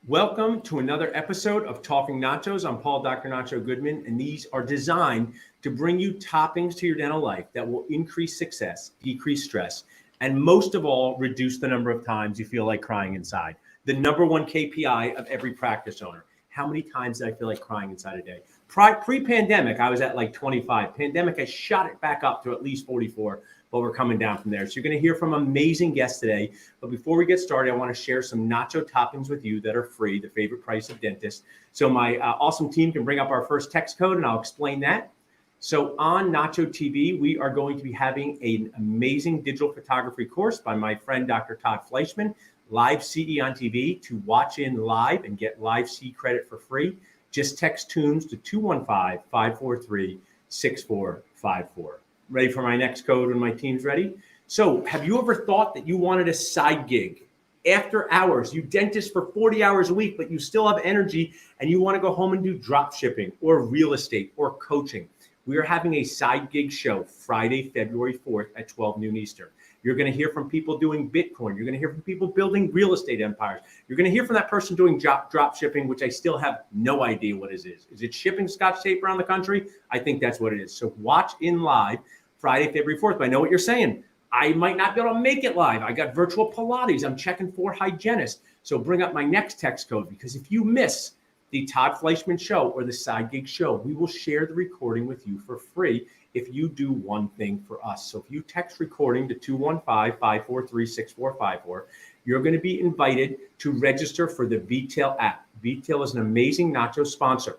Welcome to another episode of Talking Nachos. I'm Dr. Nacho Goodman, and these are designed to bring you toppings to your dental life that will increase success, decrease stress, and most of all, reduce the number of times you feel like crying inside. The number one KPI of every practice owner. How many times did I feel like crying inside a day? Pre-pandemic, I was at like 25. Pandemic, I shot it back up to at least 44, but we're coming down from there. So you're going to hear from amazing guests today. But before we get started, I want to share some nacho toppings with you that are free, the favorite price of dentists. So my awesome team can bring up our first text code, and I'll explain that. So on Nacho TV, we are going to be having an amazing digital photography course by my friend, Dr. Todd Fleischman, live CE on TV to watch in live and get live C credit for free. Just text TUNES to 215-543-6454. Ready for my next code when my team's ready? So have you ever thought that you wanted a side gig? After hours, you dentist for 40 hours a week, but you still have energy and you want to go home and do drop shipping or real estate or coaching. We are having a side gig show Friday, February 4th at 12 noon Eastern. You're going to hear from people doing Bitcoin. You're going to hear from people building real estate empires. You're going to hear from that person doing drop shipping, which I still have no idea what it is. Is it shipping Scotch tape around the country? I think that's what it is. So watch in live Friday, February 4th. But I know what you're saying. I might not be able to make it live. I got virtual Pilates. I'm checking for hygienists. So bring up my next text code, because if you miss the Todd Fleischman show or the side gig show, we will share the recording with you for free if you do one thing for us. So if you text recording to 215-543-6454, you're going to be invited to register for the VTail app. VTail is an amazing nacho sponsor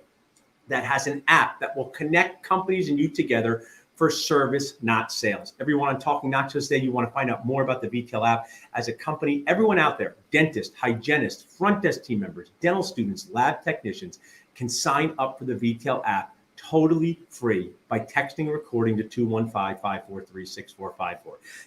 that has an app that will connect companies and you together for service, not sales. Everyone on Talking Nachos today, you want to find out more about the VTail app as a company. Everyone out there, dentists, hygienists, front desk team members, dental students, lab technicians, can sign up for the VTail app totally free by texting recording to 215-543-6454.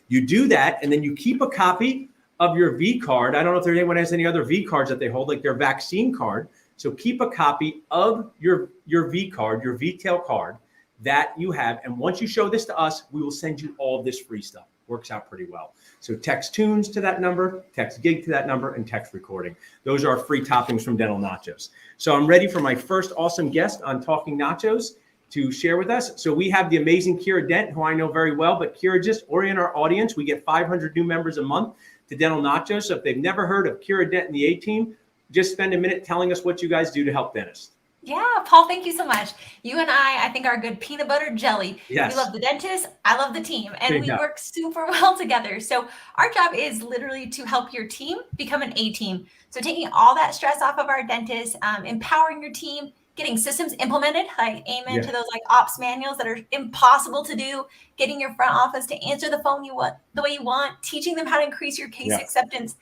You do that, and then you keep a copy of your V card. I don't know if anyone has any other V cards that they hold, like their vaccine card. So keep a copy of your V card, your VTail card that you have. And once you show this to us, we will send you all of this free stuff. Works out pretty well. So text TUNES to that number, text GIG to that number, and text recording. Those are our free toppings from Dental Nachos. So I'm ready for my first awesome guest on Talking Nachos to share with us. So we have the amazing Kira Dent, who I know very well, but Kira, just orient our audience. We get 500 new members a month to Dental Nachos. So if they've never heard of Kira Dent and the A-Team, just spend a minute telling us what you guys do to help dentists. Yeah, Paul, thank you so much. You and I think, are a good peanut butter jelly. Yes. We love the dentist. I love the team. And we work super well together. So our job is literally to help your team become an A-team. So taking all that stress off of our dentists, empowering your team, getting systems implemented, like amen to those like ops manuals that are impossible to do, getting your front office to answer the phone the way you want, teaching them how to increase your case acceptance.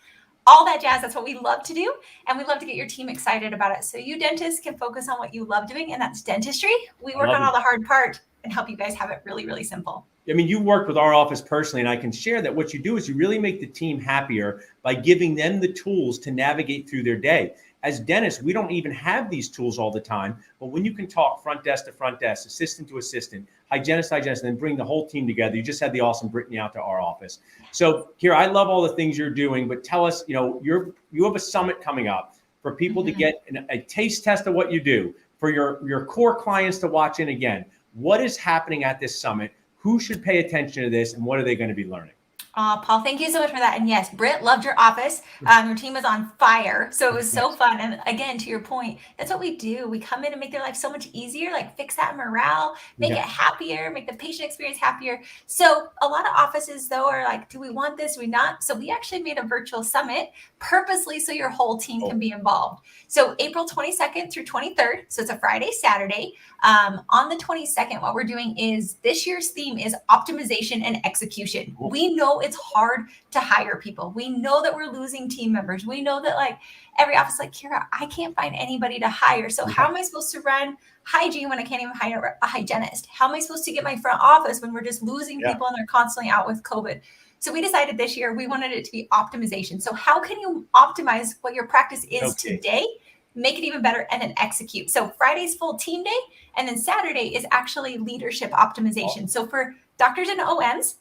All that jazz. That's what we love to do. And we love to get your team excited about it. So you dentists can focus on what you love doing, and that's dentistry. We work on all the hard part and help you guys have it really, really simple. I mean, you worked with our office personally, and I can share that what you do is you really make the team happier by giving them the tools to navigate through their day. As dentists, we don't even have these tools all the time, but when you can talk front desk to front desk, assistant to assistant, hygienist, and then bring the whole team together, you just had the awesome Brittany out to our office. So here, I love all the things you're doing, but tell us, you have a summit coming up for people to get a taste test of what you do, for your core clients to watch in again. What is happening at this summit? Who should pay attention to this, and what are they going to be learning? Paul, thank you so much for that. And yes, Britt, loved your office. Your team was on fire. So it was so fun. And again, to your point, that's what we do. We come in and make their life so much easier, like fix that morale, make it happier, make the patient experience happier. So a lot of offices, though, are like, do we want this? Do we not? So we actually made a virtual summit purposely so your whole team can be involved. So April 22nd through 23rd. So it's a Friday, Saturday. On the 22nd, what we're doing is this year's theme is optimization and execution. We know it's hard to hire people. We know that we're losing team members. We know that like every office, like Kira, I can't find anybody to hire. So how am I supposed to run hygiene when I can't even hire a hygienist? How am I supposed to get my front office when we're just losing people and they're constantly out with COVID? So we decided this year we wanted it to be optimization. So how can you optimize what your practice is today, make it even better, and then execute? So Friday's full team day, and then Saturday is actually leadership optimization. So for doctors and OMs,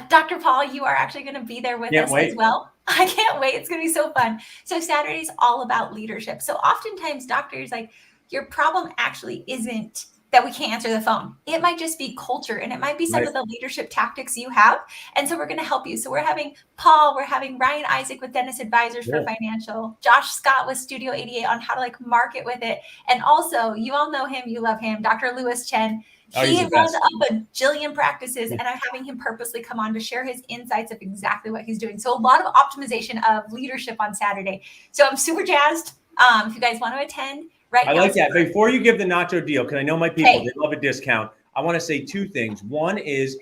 Dr. Paul, you are actually going to be there with us as well. I can't wait. It's going to be so fun. So Saturday's all about leadership. So oftentimes doctors like your problem actually isn't that we can't answer the phone. It might just be culture and it might be some Right. of the leadership tactics you have. And so we're going to help you. So we're having Paul, we're having Ryan Isaac with Dennis Advisors for Financial, Josh Scott with Studio 88 on how to like market with it. And also, you all know him, you love him, Dr. Lewis Chen. He runs up a jillion practices, and I'm having him purposely come on to share his insights of exactly what he's doing. So a lot of optimization of leadership on Saturday. So I'm super jazzed. If you guys want to attend, I like that. Before you give the Nacho deal, because I know my people, they love a discount. I want to say two things. One is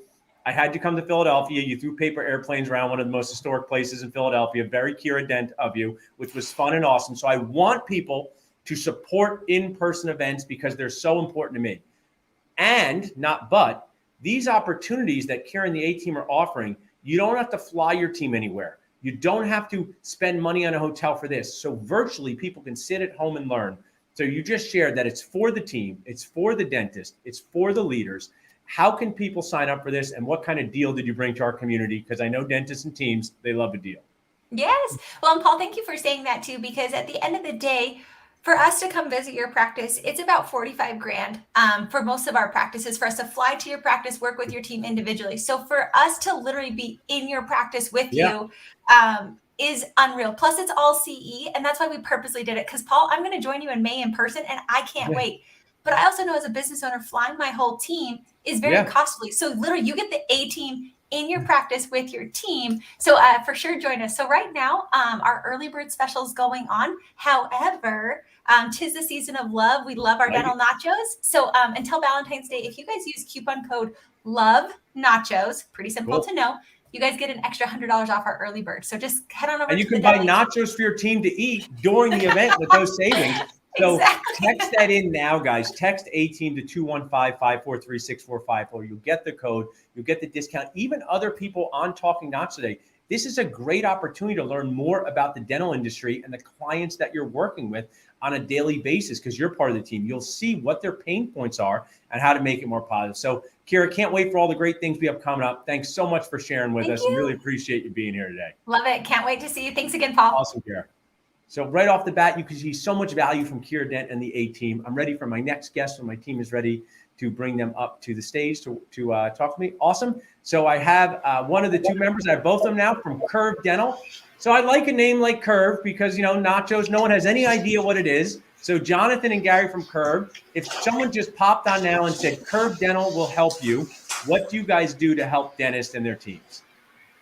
I had you come to Philadelphia. You threw paper airplanes around one of the most historic places in Philadelphia. Very Kira Dent of you, which was fun and awesome. So I want people to support in-person events because they're so important to me. And not but, these opportunities that Kira and the A-Team are offering, you don't have to fly your team anywhere. You don't have to spend money on a hotel for this. So virtually, people can sit at home and learn. So you just shared that it's for the team, it's for the dentist, it's for the leaders. How can people sign up for this, and what kind of deal did you bring to our community? Because I know dentists and teams, they love a deal. Yes. Well, and Paul, thank you for saying that too, because at the end of the day, for us to come visit your practice, it's about 45 grand for most of our practices, for us to fly to your practice, work with your team individually. So for us to literally be in your practice with you is unreal. Plus it's all CE. And that's why we purposely did it. Because Paul, I'm going to join you in May in person and I can't wait. But I also know as a business owner, flying my whole team is very costly. So literally you get the A-Team in your practice with your team. So for sure, join us. So right now, our early bird special is going on. However, 'tis the season of love. We love our dental nachos. So until Valentine's Day, if you guys use coupon code LOVE NACHOS, pretty simple to know, you guys get an extra $100 off our early bird. So just head on over. And you can buy nachos for your team to eat during the event with those savings. So text that in now, guys. Text A-Team to 215-543-6454. You'll get the code. You'll get the discount. Even other people on Talking Nachos today. This is a great opportunity to learn more about the dental industry and the clients that you're working with on a daily basis because you're part of the team. You'll see what their pain points are and how to make it more positive. So, Kira, can't wait for all the great things we have coming up. Thanks so much for sharing with us. I really appreciate you being here today. Love it. Can't wait to see you. Thanks again, Paul. Awesome, Kira. So right off the bat, you can see so much value from Kira Dent and the A-Team. I'm ready for my next guest, and my team is ready to bring them up to the stage to talk to me. Awesome. So I have one of the two members. I have both of them now from Curve Dental. So I like a name like Curve because, you know, nachos, no one has any idea what it is. So Jonathan and Gary from Curve, if someone just popped on now and said Curve Dental will help you, what do you guys do to help dentists and their teams?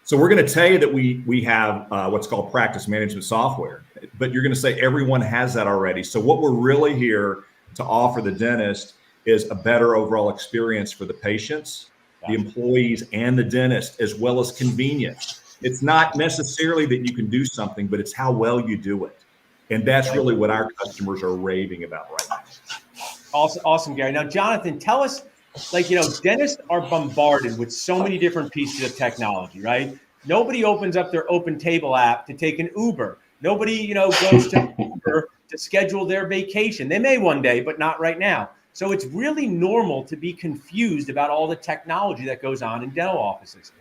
So we're going to tell you that we have what's called practice management software, but you're going to say everyone has that already. So what we're really here to offer the dentist is a better overall experience for the patients, the employees, and the dentist, as well as convenience. It's not necessarily that you can do something, but it's how well you do it. And that's really what our customers are raving about right now. Awesome, Gary. Now, Jonathan, tell us, like, you know, dentists are bombarded with so many different pieces of technology, right? Nobody opens up their Open Table app to take an Uber. Nobody, you know, goes to Uber to schedule their vacation. They may one day, but not right now. So it's really normal to be confused about all the technology that goes on in dental offices.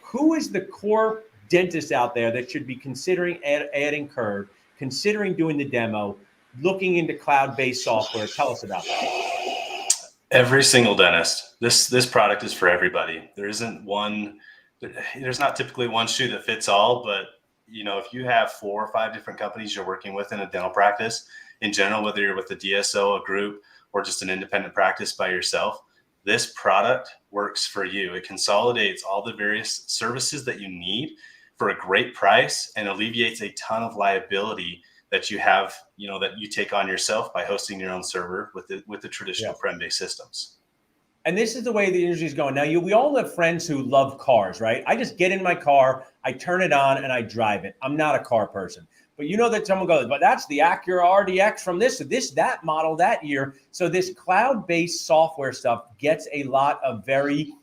Who is the core dentist out there that should be considering adding Curve, considering doing the demo, looking into cloud-based software? Tell us about that. Every single dentist. This product is for everybody. There's not typically one shoe that fits all, but you know, if you have 4 or 5 different companies you're working with in a dental practice, in general, whether you're with a DSO, a group, or just an independent practice by yourself, this product works for you. It consolidates all the various services that you need for a great price and alleviates a ton of liability that you have, you know, that you take on yourself by hosting your own server with the traditional prem-based systems. And this is the way the industry is going. Now, we all have friends who love cars, right? I just get in my car, I turn it on, and I drive it. I'm not a car person. But you know that someone goes, but that's the Acura RDX from that model that year. So this cloud-based software stuff gets a lot of very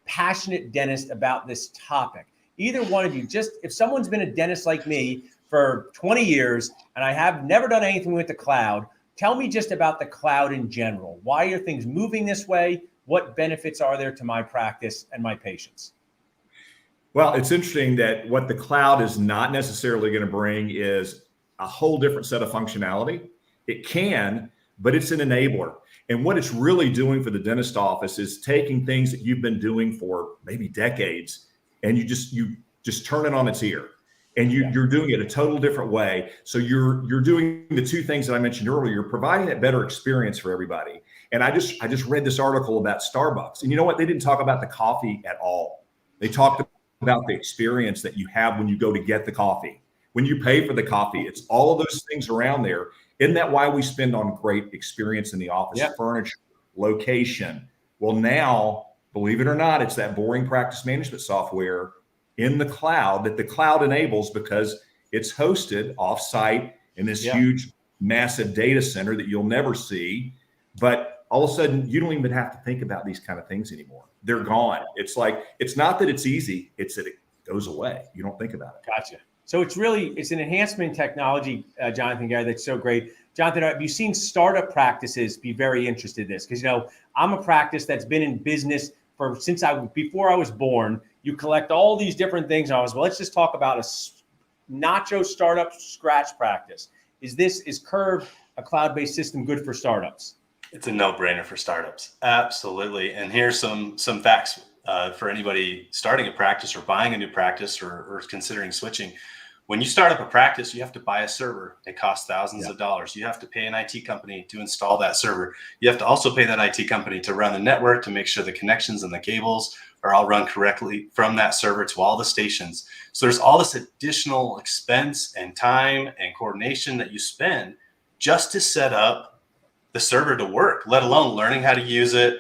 passionate dentists about this topic. Either one of you, just if someone's been a dentist like me for 20 years and I have never done anything with the cloud, tell me just about the cloud in general. Why are things moving this way? What benefits are there to my practice and my patients? Well, it's interesting that what the cloud is not necessarily going to bring is a whole different set of functionality. It can, but it's an enabler. And what it's really doing for the dentist office is taking things that you've been doing for maybe decades, and you just turn it on its ear, and you're doing it a total different way. So you're doing the two things that I mentioned earlier. You're providing that better experience for everybody. And I just read this article about Starbucks, and you know what? They didn't talk about the coffee at all. They talked about the experience that you have when you go to get the coffee, when you pay for the coffee. It's all of those things around there. Isn't that why we spend on great experience in the office? Yeah. Furniture, location. Well, now, believe it or not, it's that boring practice management software in the cloud that the cloud enables, because it's hosted offsite in this huge, massive data center that you'll never see. But all of a sudden, you don't even have to think about these kind of things anymore. They're gone. It's like, it's not that it's easy, it's that it goes away. You don't think about it. Gotcha. So it's an enhancement in technology, Jonathan, Gary, that's so great. Jonathan, have you seen startup practices be very interested in this? Because, I'm a practice that's been in business before I was born. You collect all these different things. And let's just talk about a Nacho startup scratch practice. Is Curve a cloud-based system good for startups? It's a no-brainer for startups. Absolutely. And here's some facts for anybody starting a practice or buying a new practice or considering switching. When you start up a practice, you have to buy a server. It costs thousands of dollars. You have to pay an IT company to install that server. You have to also pay that IT company to run the network, to make sure the connections and the cables are all run correctly from that server to all the stations. So there's all this additional expense and time and coordination that you spend just to set up the server to work, let alone learning how to use it,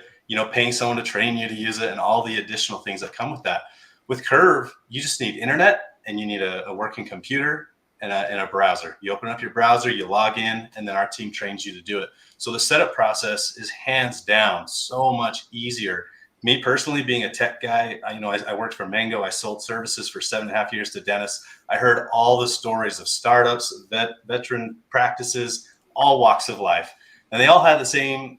paying someone to train you to use it, and all the additional things that come with that. With Curve, you just need internet, and you need a working computer and a browser. You open up your browser, you log in, and then our team trains you to do it. So the setup process is hands down so much easier. Me personally, being a tech guy, I worked for Mango. I sold services for 7.5 years to dentists. I heard all the stories of startups, veteran practices, all walks of life. And they all had the same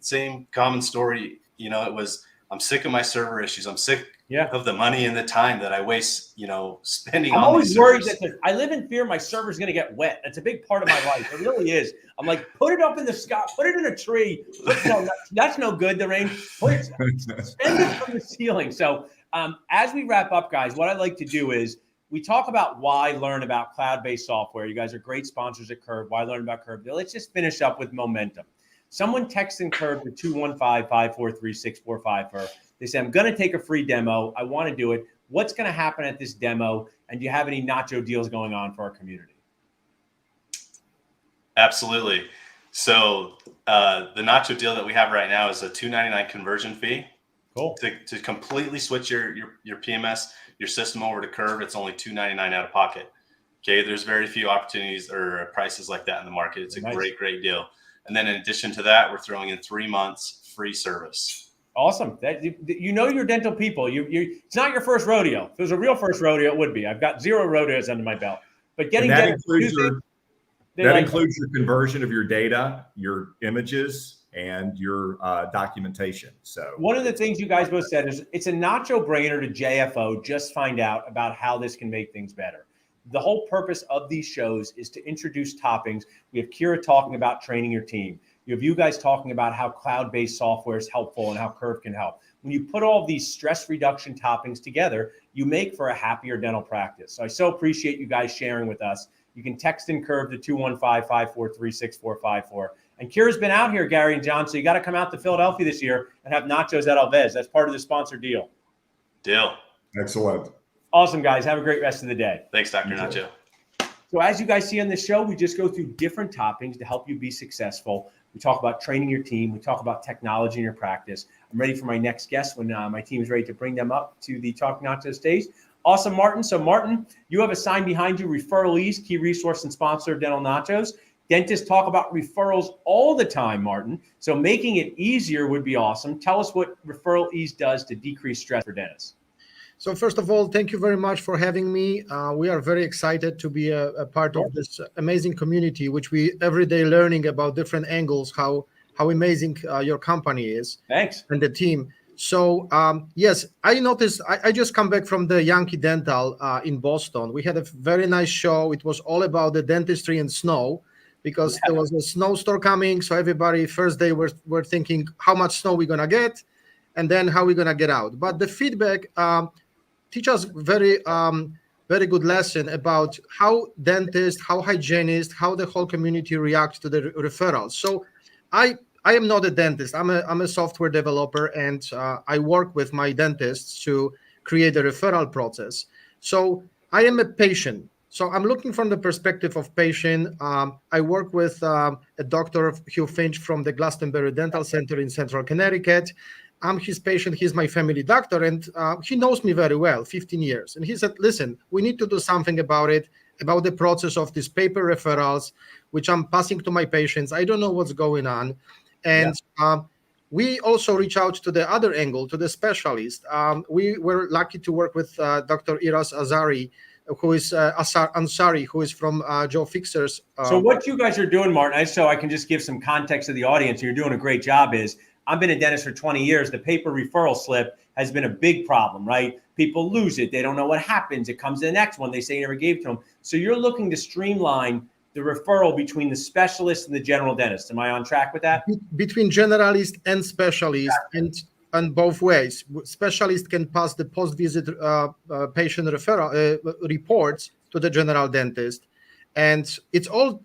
common story. It was, I'm sick of my server issues. I'm sick of the money and the time that I waste, spending on these servers. I'm always worried that I live in fear my server's going to get wet. That's a big part of my life. It really is. I'm like, put it up in the sky, put it in a tree. That's no good, the rain. Spend it from the ceiling. So as we wrap up, guys, what I'd like to do is we talk about why learn about cloud-based software. You guys are great sponsors at Curve. Why learn about Curve? Let's just finish up with momentum. Someone texted Curve to 215-543-6454. They say, I'm going to take a free demo. I want to do it. What's going to happen at this demo? And do you have any Nacho deals going on for our community? Absolutely. So the Nacho deal that we have right now is a $299 conversion fee. Cool. To completely switch your PMS, your system over to Curve, it's only $299 out of pocket. Okay, there's very few opportunities or prices like that in the market. It's a great deal. And then in addition to that, we're throwing in 3 months free service. Awesome. Your dental people. It's not your first rodeo. If it was a real first rodeo, it would be. I've got 0 rodeos under my belt. But that includes your conversion of your data, your images, and your documentation. So one of the things you guys both said is it's a Nacho brainer to JFO. Just find out about how this can make things better. The whole purpose of these shows is to introduce toppings. We have Kira talking about training your team. You have you guys talking about how cloud-based software is helpful and how Curve can help. When you put all these stress reduction toppings together, you make for a happier dental practice. So I so appreciate you guys sharing with us. You can text in Curve to 215-543-6454. And Kira's been out here, Gary and John, so you got to come out to Philadelphia this year and have nachos at Alves. That's part of the sponsored deal. Deal. Excellent. Awesome, guys. Have a great rest of the day. Thanks, Dr. Nacho. So as you guys see on this show, we just go through different toppings to help you be successful. We talk about training your team. We talk about technology in your practice. I'm ready for my next guest when my team is ready to bring them up to the Talking Nachos stage. Awesome, Martin. So Martin, you have a sign behind you, Referral Ease, key resource and sponsor of Dental Nachos. Dentists talk about referrals all the time, Martin. So making it easier would be awesome. Tell us what Referral Ease does to decrease stress for dentists. So first of all, thank you very much for having me. We are very excited to be a part of this amazing community, which we every day learning about different angles, how amazing your company is. Thanks. And the team. So yes, I noticed. I just come back from the Yankee Dental in Boston. We had a very nice show. It was all about the dentistry and snow, because there was a snowstorm coming. So everybody first day were thinking how much snow we're gonna get, and then how we're gonna get out. But the feedback teach us very good lesson about how dentists, how hygienists, how the whole community reacts to the referrals. So I am not a dentist. I'm a software developer, and I work with my dentists to create a referral process. So I am a patient. So I'm looking from the perspective of patient. I work with a Dr. Hugh Finch from the Glastonbury Dental Center in Central Connecticut. I'm his patient. He's my family doctor, and he knows me very well, 15 years. And he said, listen, we need to do something about it, about the process of these paper referrals, which I'm passing to my patients. I don't know what's going on. And we also reach out to the other angle, to the specialist. We were lucky to work with Dr. Iras Azari, who is Ansari, who is from Joe Fixer's. So what you guys are doing, Martin, so I can just give some context to the audience, you're doing a great job, is I've been a dentist for 20 years. The paper referral slip has been a big problem, right? People lose it. They don't know what happens. It comes to the next one. They say you never gave it to them. So you're looking to streamline the referral between the specialist and the general dentist. Am I on track with that? Between generalist and specialist, and both ways. Specialist can pass the post-visit patient referral reports to the general dentist. And it's all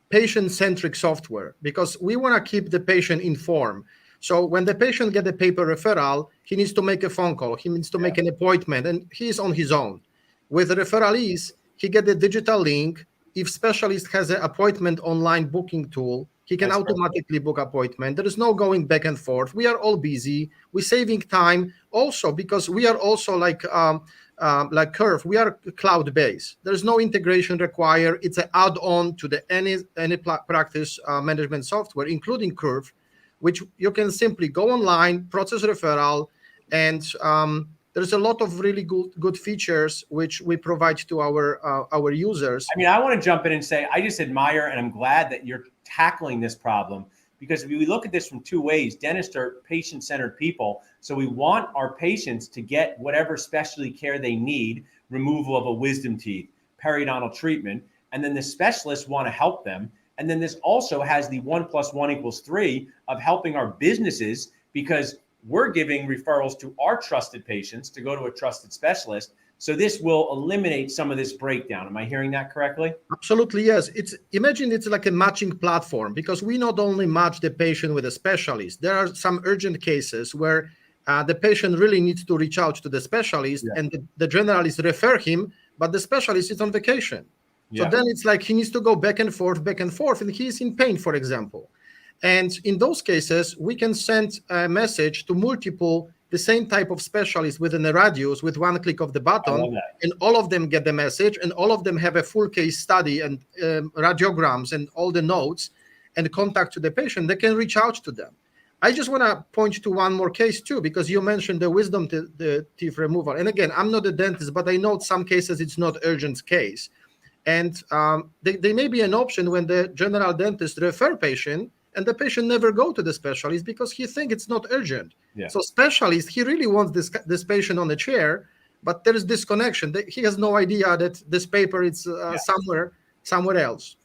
patient-centric software, because we want to keep the patient informed. So when the patient gets a paper referral, he needs to make a phone call. He needs to make an appointment, and he's on his own. With the referralees, he gets a digital link. If specialist has an appointment online booking tool, he can automatically book appointment. There is no going back and forth. We are all busy. We're saving time also, because we are also like Curve. We are cloud-based. There's no integration required. It's an add-on to the any practice management software, including Curve, which you can simply go online, process referral, and there's a lot of really good features which we provide to our users. I mean, I want to jump in and say, I just admire, and I'm glad that you're tackling this problem, because if we look at this from two ways, dentists are patient-centered people. So we want our patients to get whatever specialty care they need, removal of a wisdom teeth, periodontal treatment, and then the specialists want to help them. And then this also has the 1 + 1 = 3 of helping our businesses, because we're giving referrals to our trusted patients to go to a trusted specialist. So this will eliminate some of this breakdown. Am I hearing that correctly? Absolutely, yes. Imagine it's like a matching platform, because we not only match the patient with a specialist. There are some urgent cases where the patient really needs to reach out to the specialist, and the generalist refer him, but the specialist is on vacation. So then it's like he needs to go back and forth, and he's in pain, for example. And in those cases, we can send a message to multiple, the same type of specialists within a radius with one click of the button, and all of them get the message, and all of them have a full case study and radiograms and all the notes and contact to the patient. They can reach out to them. I just want to point to one more case too, because you mentioned the wisdom teeth removal. And again, I'm not a dentist, but I know some cases it's not urgent case. And they may be an option when the general dentist refer patient, and the patient never go to the specialist because he think it's not urgent. So specialist, he really wants this patient on the chair, but there is disconnection. He has no idea that this paper is somewhere else.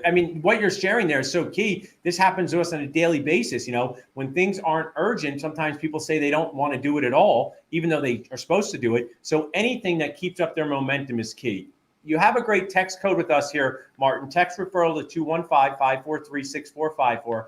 I mean, what you're sharing there is so key. This happens to us on a daily basis. You know, when things aren't urgent, sometimes people say they don't want to do it at all, even though they are supposed to do it. So anything that keeps up their momentum is key. You have a great text code with us here, Martin. Text referral to 215-543-6454.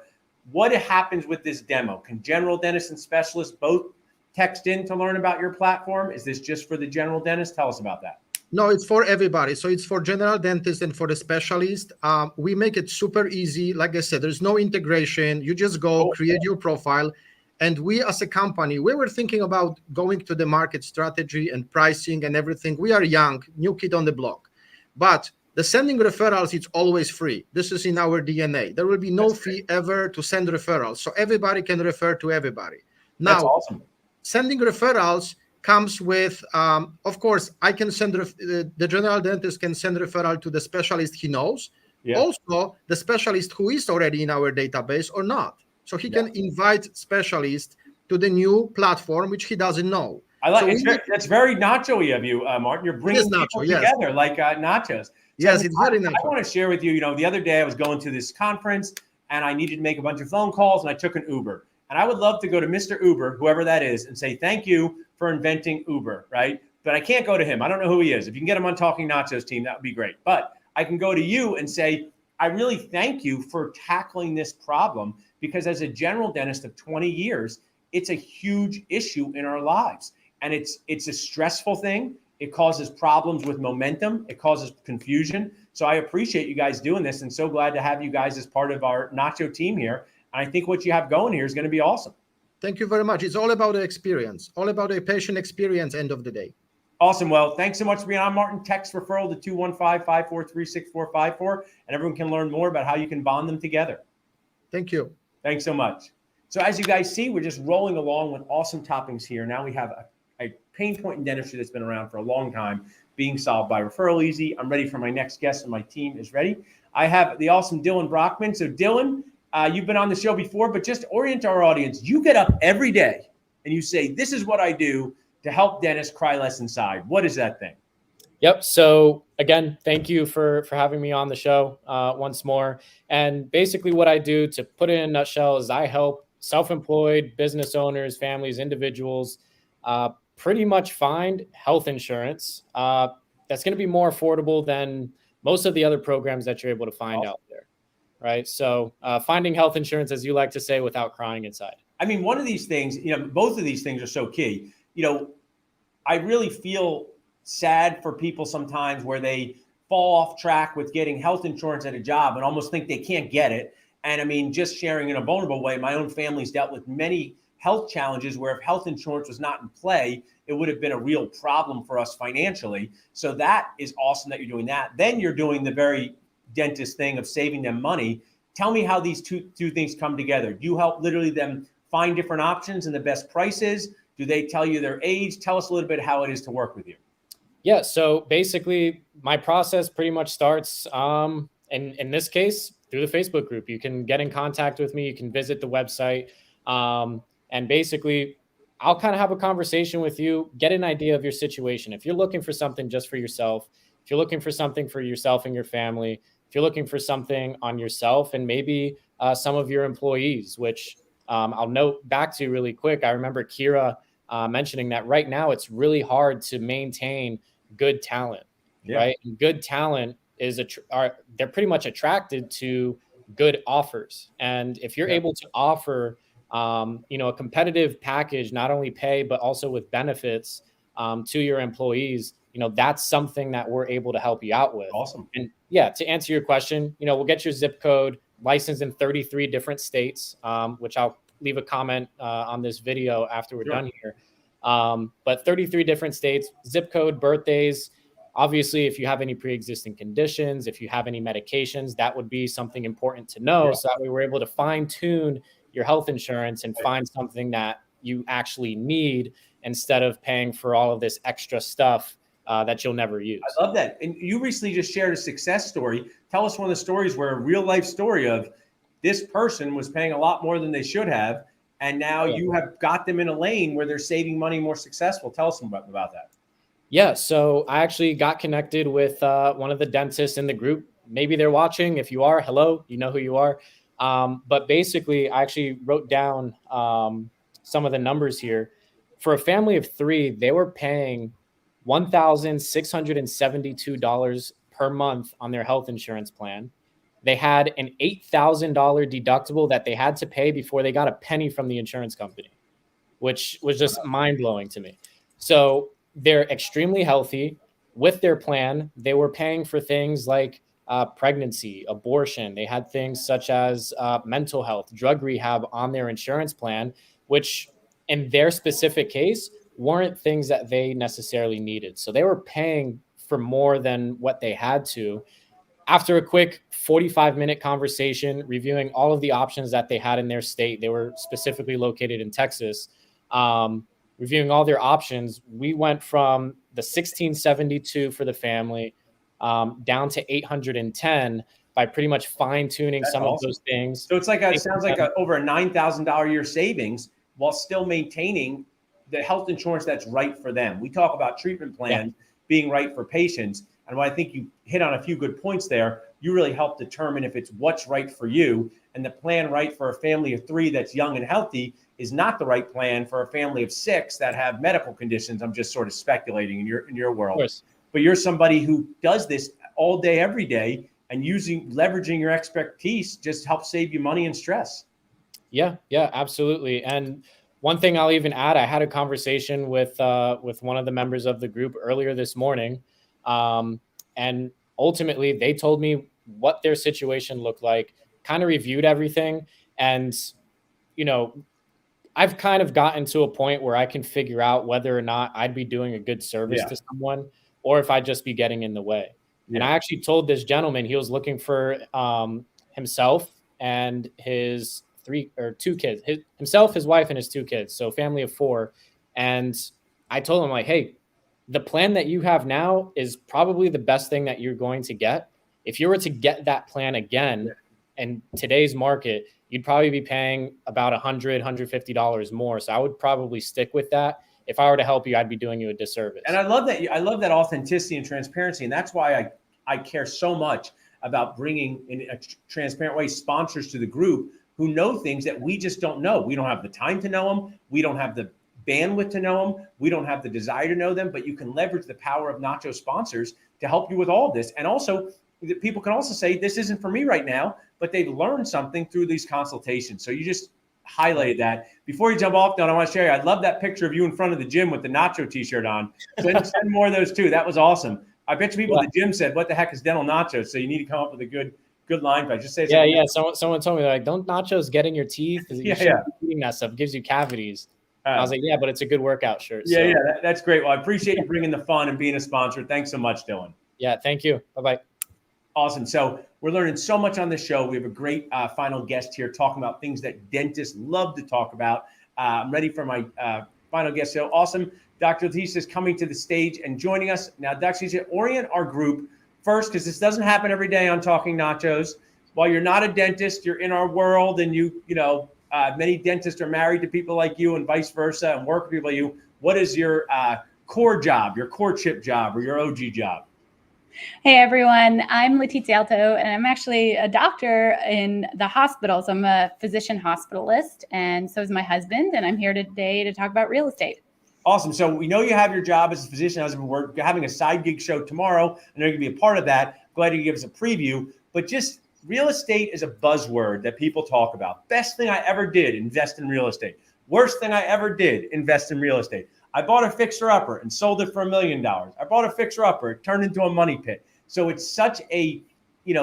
What happens with this demo? Can general dentists and specialists both text in to learn about your platform? Is this just for the general dentist? Tell us about that. No, it's for everybody. So it's for general dentists and for the specialist. We make it super easy. Like I said, there's no integration. You just go create your profile. And we as a company, we were thinking about going to the market strategy and pricing and everything. We are young, new kid on the block. But the sending referrals, it's always free. This is in our DNA. There will be no fee ever to send referrals. So everybody can refer to everybody. Now, that's awesome. Sending referrals comes with, of course, I can send, the general dentist can send referral to the specialist he knows. Also, the specialist who is already in our database or not. so he can invite specialists to the new platform, which he doesn't know. I like so that's very nacho-y of you, Martin. You're bringing people together like nachos. So, yes, it's very nacho. I want to share with you, the other day I was going to this conference and I needed to make a bunch of phone calls and I took an Uber. And I would love to go to Mr. Uber, whoever that is, and say, thank you for inventing Uber, right? But I can't go to him. I don't know who he is. If you can get him on Talking Nachos team, that would be great. But I can go to you and say, I really thank you for tackling this problem, because as a general dentist of 20 years, it's a huge issue in our lives. And it's a stressful thing. It causes problems with momentum. It causes confusion. So I appreciate you guys doing this, and so glad to have you guys as part of our Nacho team here. And I think what you have going here is going to be awesome. Thank you very much. It's all about the experience, all about the patient experience, end of the day. Awesome. Well, thanks so much for being on, Martin. Text referral to 215-543-6454, and everyone can learn more about how you can bond them together. Thank you. Thanks so much. So as you guys see, we're just rolling along with awesome toppings here. Now we have a pain point in dentistry that's been around for a long time being solved by Referral Easy. I'm ready for my next guest, and my team is ready. I have the awesome Dylan Brockman. So Dylan, you've been on the show before, but just orient our audience. You get up every day and you say, this is what I do to help dentists cry less inside. What is that thing? Yep. So again, thank you for having me on the show once more. And basically what I do, to put it in a nutshell, is I help self-employed business owners, families, individuals pretty much find health insurance that's going to be more affordable than most of the other programs that you're able to find out there. Right. So finding health insurance, as you like to say, without crying inside. I mean, one of these things, both of these things are so key. I really feel sad for people sometimes where they fall off track with getting health insurance at a job and almost think they can't get it. And I mean, just sharing in a vulnerable way, my own family's dealt with many health challenges where if health insurance was not in play, it would have been a real problem for us financially. So that is awesome that you're doing that. Then you're doing the very dentist thing of saving them money. Tell me how these two things come together. You help literally them find different options and the best prices. Do they tell you their age? Tell us a little bit how it is to work with you. Yeah. So basically my process pretty much starts, in this case, through the Facebook group. You can get in contact with me. You can visit the website. And basically I'll kind of have a conversation with you, get an idea of your situation. If you're looking for something just for yourself, if you're looking for something for yourself and your family, if you're looking for something on yourself and maybe some of your employees, which I'll note back to really quick. I remember Kira mentioning that right now it's really hard to maintain good talent, right? And good talent is they're pretty much attracted to good offers. And if you're able to offer, a competitive package, not only pay, but also with benefits to your employees, that's something that we're able to help you out with. Awesome. And yeah, to answer your question, we'll get your zip code, licensed in 33 different states, which I'll leave a comment on this video after we're done here. But 33 different states, zip code, birthdays. Obviously, if you have any pre-existing conditions, if you have any medications, that would be something important to know. So that way we're able to fine tune your health insurance and find something that you actually need instead of paying for all of this extra stuff that you'll never use. I love that. And you recently just shared a success story. Tell us one of the stories where a real life story of this person was paying a lot more than they should have. And now you have got them in a lane where they're saving money, more successful. Tell us about that. Yeah. So I actually got connected with one of the dentists in the group. Maybe they're watching. If you are, hello, you know who you are. But basically I actually wrote down some of the numbers here. For a family of three, they were paying $1,672 per month on their health insurance plan. They had an $8,000 deductible that they had to pay before they got a penny from the insurance company, which was just mind-blowing to me. So they're extremely healthy. With their plan, they were paying for things like pregnancy, abortion. They had things such as mental health, drug rehab on their insurance plan, which in their specific case weren't things that they necessarily needed. So they were paying for more than what they had to. After a quick 45-minute conversation, reviewing all of the options that they had in their state, they were specifically located in Texas, reviewing all their options, we went from the $1,672 for the family down to $810 by pretty much fine tuning some of awesome. those things. So it's like it sounds like over a $9,000 a year savings while still maintaining the health insurance that's right for them. We talk about treatment plans being right for patients. And what I think you hit on a few good points there, you really help determine if it's what's right for you. And the plan right for a family of 3 that's young and healthy is not the right plan for a family of 6 that have medical conditions. I'm just sort of speculating in your world. But you're somebody who does this all day, every day, and leveraging your expertise just helps save you money and stress. Yeah, absolutely. And one thing I'll even add, I had a conversation with one of the members of the group earlier this morning. And ultimately they told me what their situation looked like, kind of reviewed everything. And, I've kind of gotten to a point where I can figure out whether or not I'd be doing a good service to someone or if I'd just be getting in the way. And I actually told this gentleman he was looking for himself and his 2 kids, himself, his wife, and his 2 kids. So family of 4. And I told him, like, hey, the plan that you have now is probably the best thing that you're going to get. If you were to get that plan again in today's market, you'd probably be paying about $100, $150 more. So I would probably stick with that. If I were to help you, I'd be doing you a disservice. And I love that authenticity and transparency. And that's why I care so much about bringing in a transparent way sponsors to the group who know things that we just don't know. We don't have the time to know them. We don't have the bandwidth to know them. We don't have the desire to know them, but you can leverage the power of Nacho sponsors to help you with all of this. And also, people can also say, this isn't for me right now, but they've learned something through these consultations. So you just highlighted that. Before you jump off, Don, I want to share you. I love that picture of you in front of the gym with the Nacho t-shirt on. Send more of those too. That was awesome. I bet you people at the gym said, what the heck is dental nachos? So you need to come up with a good line. But just say Someone told me, like, don't nachos get in your teeth? You shouldn't be eating that stuff. It gives you cavities. I was like, but it's a good workout shirt. That's great. Well, I appreciate you bringing the fun and being a sponsor. Thanks so much, Dylan. Yeah, thank you. Bye-bye. Awesome. So we're learning so much on this show. We have a great final guest here talking about things that dentists love to talk about. I'm ready for my final guest. So awesome. Dr. Leticia is coming to the stage and joining us. Now, Dr. Leticia, orient our group first, because this doesn't happen every day on Talking Nachos. While you're not a dentist, you're in our world, and many dentists are married to people like you and vice versa and work with people like you. What is your core job, your core chip job, or your OG job? Hey everyone, I'm Letizia Alto, and I'm actually a doctor in the hospital. So I'm a physician hospitalist, and so is my husband, and I'm here today to talk about real estate. Awesome. So we know you have your job as a physician husband. We're having a side gig show tomorrow, and you're going to be a part of that. Glad you give us a preview. But just real estate is a buzzword that people talk about. Best thing I ever did, invest in real estate. Worst thing I ever did, invest in real estate. I bought a fixer-upper and sold it for $1 million. I bought a fixer-upper, it turned into a money pit. So it's such a,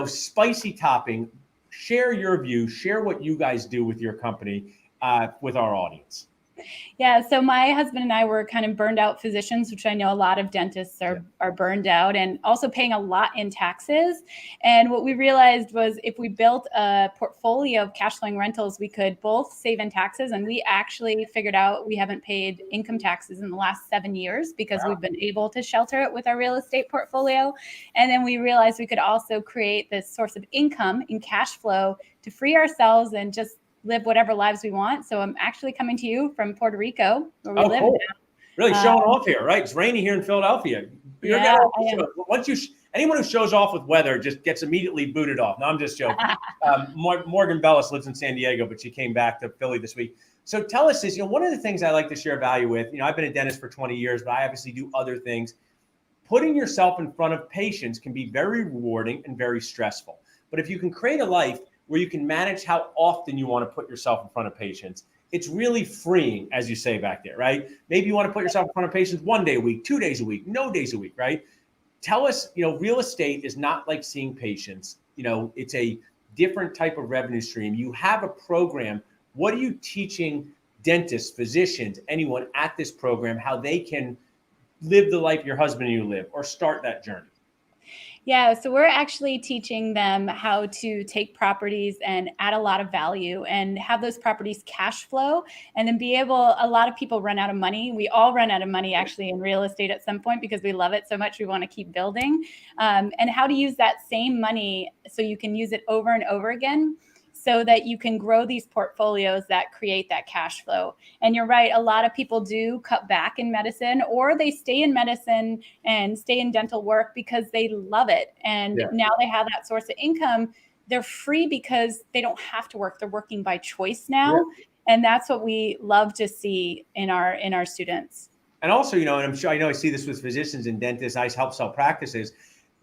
spicy topping. Share your view. Share what you guys do with your company with our audience. Yeah, so my husband and I were kind of burned out physicians, which I know a lot of dentists are burned out, and also paying a lot in taxes. And what we realized was if we built a portfolio of cash flowing rentals, we could both save in taxes. And we actually figured out we haven't paid income taxes in the last 7 years because we've been able to shelter it with our real estate portfolio. And then we realized we could also create this source of income in cash flow to free ourselves and just live whatever lives we want. So I'm actually coming to you from Puerto Rico, where we live cool. now. Really showing off here, right? It's rainy here in Philadelphia. Anyone who shows off with weather just gets immediately booted off. No, I'm just joking. Morgan Bellis lives in San Diego, but she came back to Philly this week. So tell us this, one of the things I like to share value with, I've been a dentist for 20 years, but I obviously do other things. Putting yourself in front of patients can be very rewarding and very stressful. But if you can create a life where you can manage how often you want to put yourself in front of patients, it's really freeing, as you say back there, right? Maybe you want to put yourself in front of patients 1 day a week, 2 days a week, no days a week, right? Tell us, real estate is not like seeing patients. It's a different type of revenue stream. You have a program. What are you teaching dentists, physicians, anyone at this program, how they can live the life your husband and you live or start that journey? Yeah, so we're actually teaching them how to take properties and add a lot of value and have those properties cash flow, and then be able, a lot of people run out of money. We all run out of money actually in real estate at some point because we love it so much. We want to keep building, and how to use that same money so you can use it over and over again, so that you can grow these portfolios that create that cash flow. And you're right, a lot of people do cut back in medicine, or they stay in medicine and stay in dental work because they love it. And now they have that source of income. They're free because they don't have to work. They're working by choice now. And that's what we love to see in our students. And also, and I'm sure, I know I see this with physicians and dentists, I help sell practices.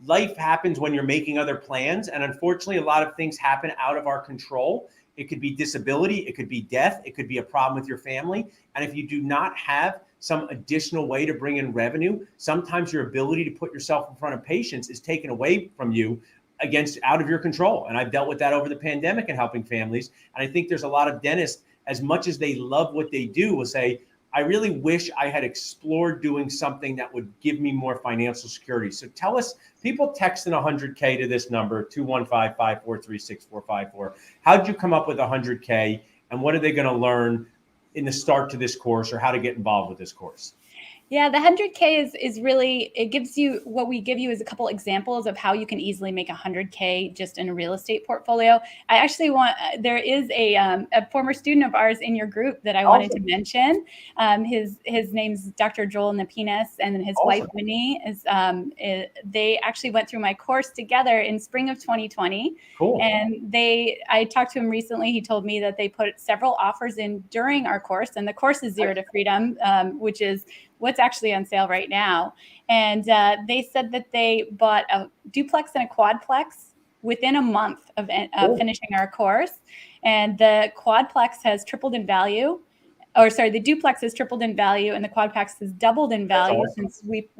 Life happens when you're making other plans. And unfortunately, a lot of things happen out of our control. It could be disability, it could be death, it could be a problem with your family. And if you do not have some additional way to bring in revenue, sometimes your ability to put yourself in front of patients is taken away from you out of your control. And I've dealt with that over the pandemic and helping families. And I think there's a lot of dentists, as much as they love what they do, will say, I really wish I had explored doing something that would give me more financial security. So tell us, people texting 100K to this number, 215-543-6454. How'd you come up with 100K, and what are they going to learn in the start to this course, or how to get involved with this course? Yeah, the 100K is really, it gives you, what we give you is a couple examples of how you can easily make 100K just in a real estate portfolio. I actually there is a former student of ours in your group that I wanted to mention. His name's Dr. Joel Napinas, and then his wife, Winnie, they actually went through my course together in spring of 2020. Cool. And I talked to him recently. He told me that they put several offers in during our course, and the course is Zero to Freedom, which is what's actually on sale right now. And they said that they bought a duplex and a quadplex within a month of finishing our course. And the quadplex has tripled in value. The duplex has tripled in value, and the quadplex has doubled in value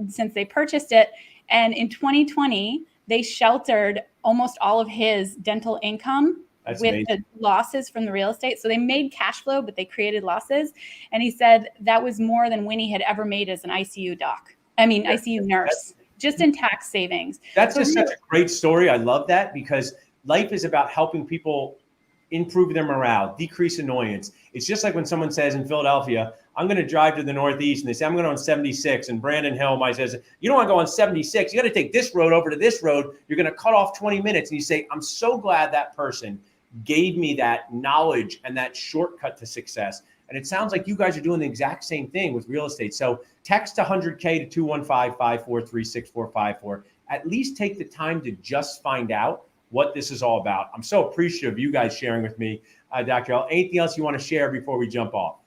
since they purchased it. And in 2020, they sheltered almost all of his dental income with the losses from the real estate. So they made cash flow, but they created losses. And he said that was more than Winnie had ever made as an ICU ICU nurse, just in tax savings. That's just such a great story. I love that, because life is about helping people improve their morale, decrease annoyance. It's just like when someone says in Philadelphia, I'm going to drive to the Northeast, and they say, I'm going on 76. And Brandon Hill says, you don't want to go on 76. You got to take this road over to this road. You're going to cut off 20 minutes. And you say, I'm so glad that person gave me that knowledge and that shortcut to success. And it sounds like you guys are doing the exact same thing with real estate. So text 100K to 215-543-6454. At least take the time to just find out what this is all about. I'm so appreciative of you guys sharing with me. Dr. L, anything else you want to share before we jump off?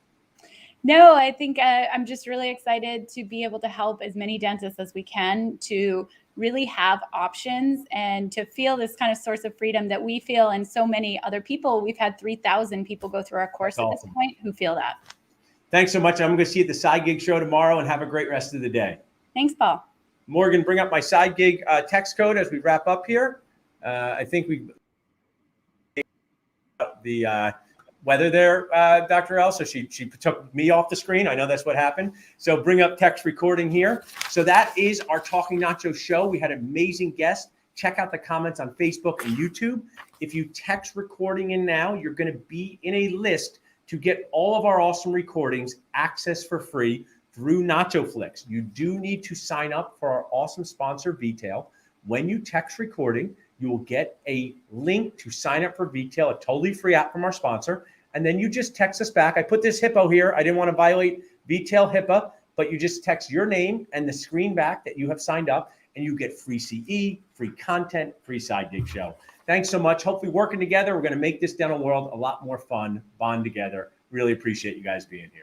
No, I think I'm just really excited to be able to help as many dentists as we can to really have options and to feel this kind of source of freedom that we feel, and so many other people. We've had 3,000 people go through our course at this point who feel that. Thanks so much. I'm going to see you at the Side Gig Show tomorrow, and have a great rest of the day. Thanks, Paul. Morgan, bring up my Side Gig text code as we wrap up here. I think we the weather there, Dr. L. So she took me off the screen. I know that's what happened. So bring up text recording here. So that is our Talking Nachos show. We had an amazing guest. Check out the comments on Facebook and YouTube. If you text recording in now, you're going to be in a list to get all of our awesome recordings access for free through Nacho Flix. You do need to sign up for our awesome sponsor, Vtail. When you text recording, you will get a link to sign up for Vtail, a totally free app from our sponsor. And then you just text us back. I put this HIPAA here. I didn't want to violate Vtail HIPAA, but you just text your name and the screen back that you have signed up, and you get free CE, free content, free Side Gig Show. Thanks so much. Hopefully working together, we're going to make this dental world a lot more fun, bond together. Really appreciate you guys being here.